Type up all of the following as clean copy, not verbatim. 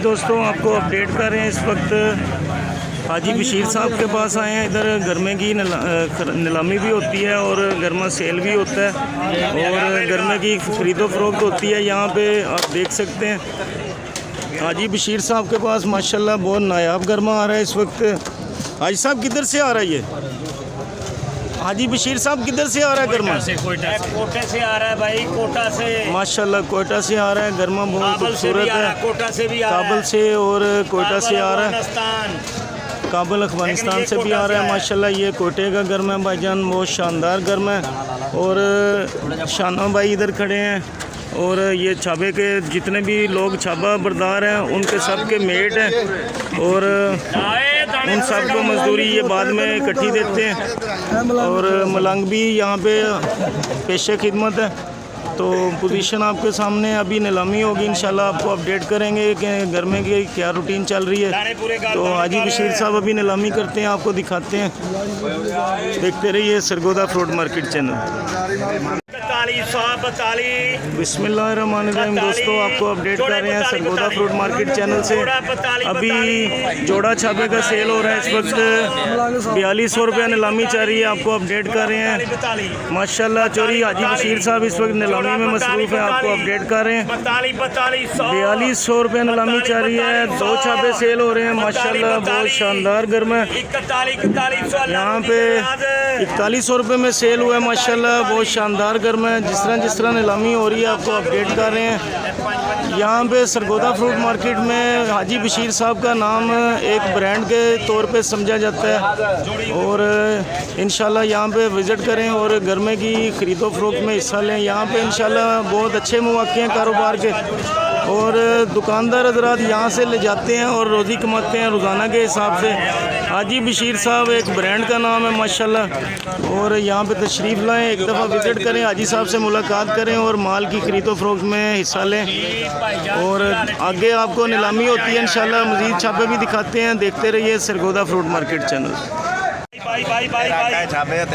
दोस्तों, आपको अपडेट कर रहे हैं। इस वक्त हाजी बशीर साहब के पास आए हैं। इधर गरमे की नीलामी भी होती है और गरमा सेल भी होता है और गरमे की खरीदो फरोख्त होती है। यहाँ पे आप देख सकते हैं हाजी बशीर साहब के पास माशाल्लाह बहुत नायाब गरमा आ रहा है इस वक्त। हाजी साहब किधर से आ रहा है ये? हाजी बशीर साहब किधर से आ रहा है गरमा? कोटा से आ रहा है भाई, कोटा से माशाल्लाह कोयटा से आ रहा है। गरमा बहुत खूबसूरत है। कोटा से भी आ रहा है, काबुल से और कोयटा से आ रहा है। अफगानिस्तान, काबुल अफगानिस्तान से भी आ रहा है माशाल्लाह। ये कोटे का गर्म है भाईजान, बहुत शानदार गर्म है। और शाना भाई इधर खड़े हैं और ये छाबे के जितने भी लोग छाबा बरदार हैं उनके सब के मेट हैं और उन सब को मजदूरी ये बाद में इकट्ठी देते हैं। और मलंग भी यहाँ पे पेशे खिदमत है। तो पोजीशन आपके सामने अभी नीलामी होगी, इंशाल्लाह आपको अपडेट करेंगे कि गरमे की क्या रूटीन चल रही है। तो हाजी बशीर साहब अभी नीलामी करते हैं, आपको दिखाते हैं। देखते रहिए सरगोदा फ्रूट मार्केट चैनल। बिस्मिल्लाहिर्रहमानिर्रहीम। दोस्तों, आपको अपडेट कर रहे हैं सरगोदा फ्रूट मार्केट चैनल से। अभी जोड़ा छापे का सेल हो रहा है इस वक्त। 4200 रुपया नीलामी चल रही है, आपको अपडेट कर रहे हैं माशाल्लाह। चोरी हाजी बशीर साहब इस वक्त नीलामी में मसरूफ है, आपको अपडेट कर रहे हैं। 4200 रुपया नीलामी चल रही है। 2 छापे सेल हो रहे हैं माशाल्लाह, बहुत शानदार गर्म है। यहाँ पे 4100 रुपये में सेल हुआ है माशाल्लाह, बहुत शानदार गर्म है। जिस तरह नीलामी हो रही है आपको अपडेट कर रहे हैं। यहाँ पे सरगोदा फ्रूट मार्केट में हाजी बशीर साहब का नाम एक ब्रांड के तौर पे समझा जाता है और इंशाल्लाह यहाँ पे विज़िट करें और गरमे की ख़रीदो फरोख्त में हिस्सा लें। यहाँ पे इंशाल्लाह बहुत अच्छे मौके हैं कारोबार के और दुकानदार हज़रात यहाँ से ले जाते हैं और रोज़ी कमाते हैं रोज़ाना के हिसाब से। हाजी बशीर साहब एक ब्रांड का नाम है माशाल्लाह। और यहाँ पे तशरीफ़ लाएँ, एक दफ़ा विज़िट करें, हाजी साहब से मुलाकात करें और माल की ख़रीदो फरोख्त में हिस्सा लें। और आगे आपको नीलामी होती है इंशाल्लाह, मज़ीद छापे भी दिखाते हैं। देखते रहिए सरगोदा फ्रूट मार्केट चैनल।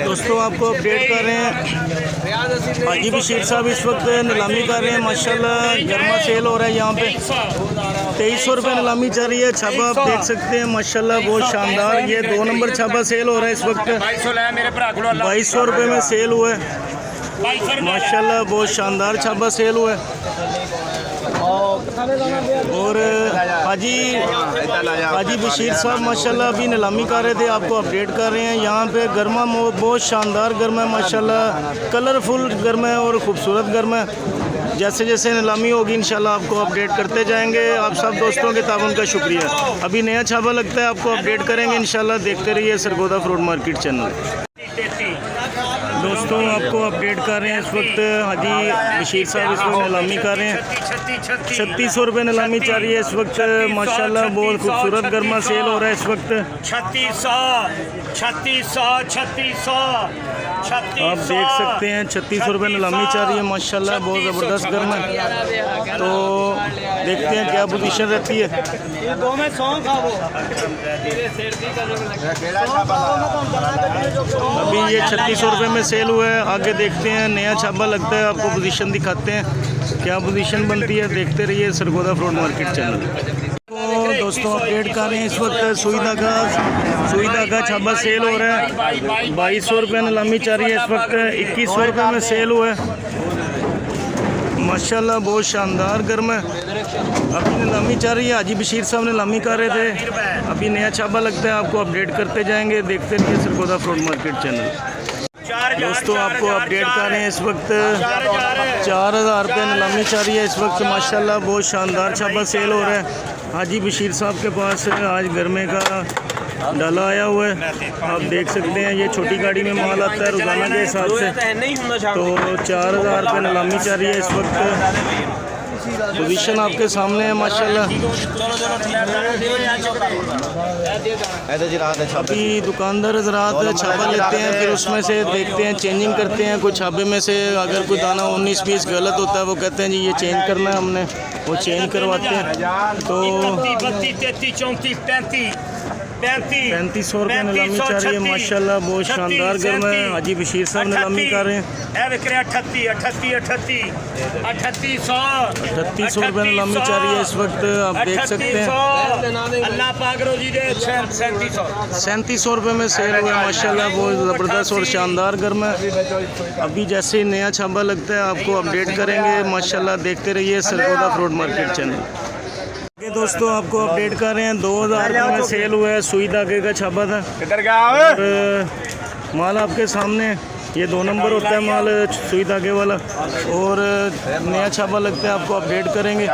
दोस्तों, आपको अपडेट कर रहे हैं हाजी बशीर साहब इस वक्त नीलामी कर रहे हैं माशाल्लाह। गरमा सेल हो रहा है यहाँ पे। 2300 रुपये नीलामी चल रही है। छापा आप देख सकते हैं माशाल्लाह, बहुत शानदार। ये 2 नंबर छापा सेल हो रहा है इस वक्त। 2200 रुपये में सेल हुआ है माशाल्लाह, बहुत शानदार छापा सेल हुआ है। और हाजी बशीर साहब माशाल्लाह अभी नीलामी कर रहे थे, आपको अपडेट कर रहे हैं। यहाँ पे गरमा बहुत शानदार गर्मा है माशाल्लाह, कलरफुल गर्मा है और ख़ूबसूरत गर्मा है। जैसे जैसे नीलामी होगी इंशाल्लाह आपको अपडेट करते जाएंगे। आप सब दोस्तों के ताउन का शुक्रिया। अभी नया छापा लगता है, आपको अपडेट करेंगे इंशाल्लाह। देखते रहिए सरगोदा फ्रूट मार्केट चैनल। दोस्तों, आपको अपडेट कर रहे हैं इस वक्त हाजी बशीर साहब इस वक्त नीलामी कर रहे हैं। 3600 रुपये नीलामी चल रही है इस वक्त माशाल्लाह, बहुत खूबसूरत गर्मा सेल हो रहा है इस वक्त। 3600 आप देख सकते हैं 3600 रुपये नीलामी चल रही है माशाल्लाह, बहुत ज़बरदस्त गर्म है। तो देखते हैं क्या पोजीशन रहती है। अभी ये 3600 रुपये में सेल हुआ है। आगे देखते हैं, नया छापा लगता है, आपको पोजीशन दिखाते हैं क्या पोजीशन बनती है। देखते रहिए सरगोदा फ्रूट मार्केट चैनल। तो दोस्तों, अपडेट कर रहे हैं इस वक्त सुई धागा छापा सेल हो रहा है। 2200 रुपये नीलामी चल रही है इस वक्त। 2100 रुपये में सेल हुआ है माशाल्लाह, बहुत शानदार गर्म है। अभी नीलामी चल रही है, हाजी बशीर साहब नीलामी कर रहे थे। अभी नया छापा लगता है, आपको अपडेट करते जाएंगे। देखते रहिए सरगोदा फ्रूट मार्केट चैनल। दोस्तों, आपको अपडेट कर रहे हैं इस वक्त 4000 रुपये नीलामी चल रही है इस वक्त माशाल्लाह, बहुत शानदार छापा सेल हो रहा है। हाजी बशीर साहब के पास आज गरमे का डाला आया हुआ है, आप देख सकते हैं। ये छोटी गाड़ी में माल आता है रोज़ाना के हिसाब से। तो 4000 रुपये नीलामी चल रही है इस वक्त। पोजीशन आपके सामने है माशाल्लाह। अभी दुकानदार हज़रात छापा लेते हैं, फिर उसमें से देखते हैं, चेंजिंग करते हैं। कुछ छापे में से अगर कोई दाना 19 पीस गलत होता है, वो कहते हैं जी ये चेंज करना है हमने, वो चेंज करवाते हैं। तो 3500 रुपये नीलामी चल रही है माशाल्लाह, बहुत शानदार गर्म है। हाजी बशीर साहब नीलामी कर रहे हैं। 3800 रुपये नीलामी चल रही है इस वक्त, आप देख सकते हैं। अल्लाह पाक रोजी दे 3700 रुपये में सेल हुआ है माशाल्लाह, बहुत ज़बरदस्त और शानदार गर्म है। अभी जैसे ही नया छाबा लगता है आपको अपडेट करेंगे माशाल्लाह। देखते रहिए सरगोदा फ्रूट मार्केट चैनल। दोस्तों आपको अपडेट कर रहे हैं, 2000 रुपये में सेल हुआ है। सुई धागे का छाबा था और माल आपके सामने, ये 2 नंबर होता है माल सुई धागे वाला, और नया छापा लगता है आपको अपडेट करेंगे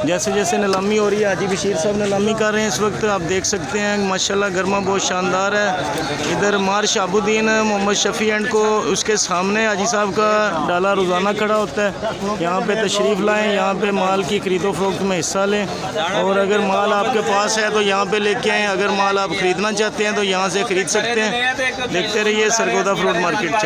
जैसे जैसे नीलामी हो रही है। हाजी बशीर साहब नीलामी कर रहे हैं इस वक्त, आप देख सकते हैं माशाल्लाह। गर्मा बहुत शानदार है। इधर मार शाबुद्दीन मोहम्मद शफ़ी एंड को उसके सामने हाजी साहब का डाला रोज़ाना खड़ा होता है। यहाँ पे तशरीफ़ लाएँ, यहाँ पे माल की खरीदो फरोख्त में हिस्सा लें, और अगर माल आपके पास है तो यहाँ पे लेके आएँ। अगर माल आप ख़रीदना चाहते हैं तो यहाँ से ख़रीद सकते हैं। देखते रहिए सरगोदा फ्रूट मार्केट चैनल।